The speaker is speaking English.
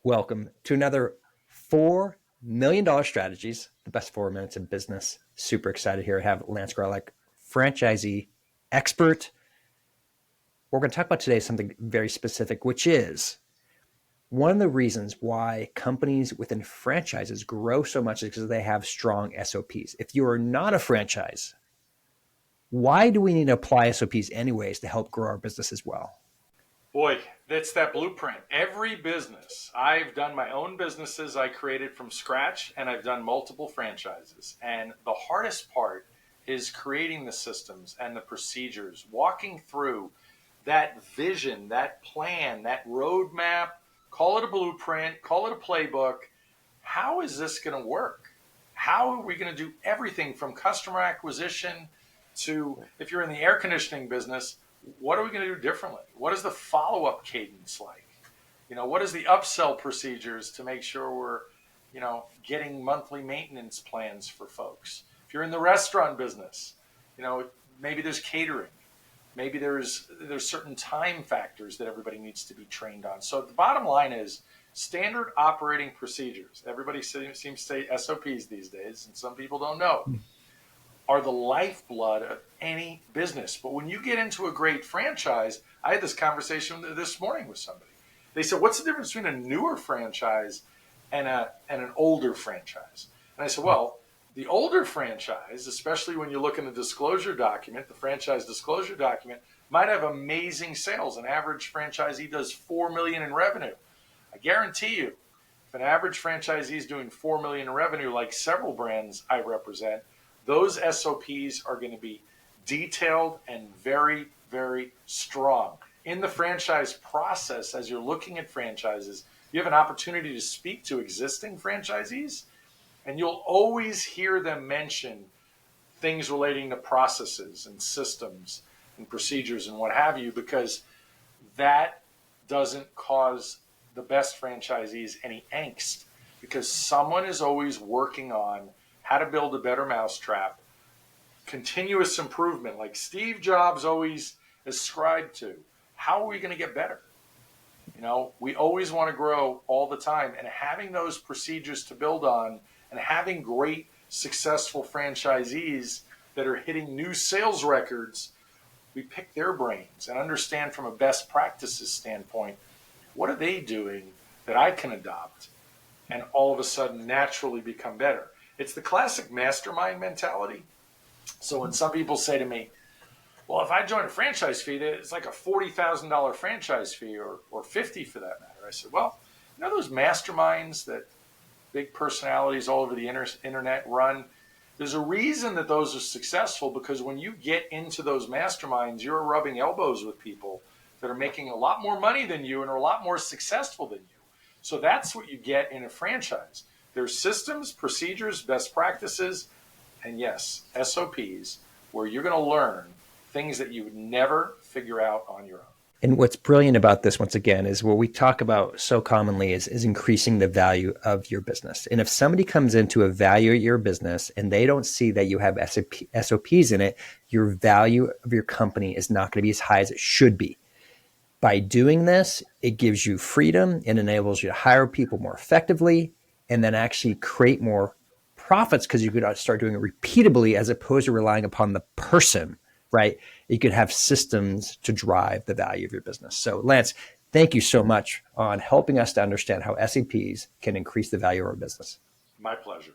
Welcome to another $4 million strategies, the best 4 minutes in business. Super excited here to have Lance Graulich, franchisee expert. We're going to talk about today something very specific, which is one of the reasons why companies within franchises grow so much is because they have strong SOPs. If you are not a franchise, why do we need to apply SOPs anyways to help grow our business as well? Boy, that's that blueprint. Every business, I've done my own businesses I created from scratch, and I've done multiple franchises. And the hardest part is creating the systems and the procedures, walking through that vision, that plan, that roadmap, call it a blueprint, call it a playbook. How is this going to work? How are we going to do everything from customer acquisition to, if you're in the air conditioning business, what are we going to do differently? What is the follow-up cadence like? What is the upsell procedures to make sure we're, getting monthly maintenance plans for folks? If you're in the restaurant business, maybe there's catering. Maybe there's certain time factors that everybody needs to be trained on. So the bottom line is standard operating procedures. Everybody seems to say SOPs these days, and some people don't know, are the lifeblood of any business. But when you get into a great franchise, I had this conversation this morning with somebody. They said, what's the difference between a newer franchise and an older franchise? And I said, well, the older franchise, especially when you look in the disclosure document, the franchise disclosure document, might have amazing sales. An average franchisee does $4 million in revenue. I guarantee you, if an average franchisee is doing $4 million in revenue, like several brands I represent, those SOPs are going to be detailed and very, very strong. In the franchise process, as you're looking at franchises, you have an opportunity to speak to existing franchisees, and you'll always hear them mention things relating to processes and systems and procedures and what have you, because that doesn't cause the best franchisees any angst, because someone is always working on how to build a better mousetrap, continuous improvement, like Steve Jobs always ascribed to. How are we going to get better? We always want to grow all the time, and having those procedures to build on and having great, successful franchisees that are hitting new sales records, we pick their brains and understand from a best practices standpoint, what are they doing that I can adopt and all of a sudden naturally become better? It's the classic mastermind mentality. So when some people say to me, well, if I join a franchise fee, it's like a $40,000 franchise fee or $50 for that matter. I said, well, those masterminds that big personalities all over the internet run, there's a reason that those are successful, because when you get into those masterminds, you're rubbing elbows with people that are making a lot more money than you and are a lot more successful than you. So that's what you get in a franchise. There's systems, procedures, best practices, and yes, SOPs, where you're going to learn things that you would never figure out on your own. And what's brilliant about this, once again, is what we talk about so commonly is increasing the value of your business. And if somebody comes in to evaluate your business and they don't see that you have SOPs in it, your value of your company is not going to be as high as it should be. By doing this, it gives you freedom and enables you to hire people more effectively and then actually create more profits, because you could start doing it repeatably as opposed to relying upon the person, right? You could have systems to drive the value of your business. So Lance, thank you so much on helping us to understand how SOPs can increase the value of our business. My pleasure.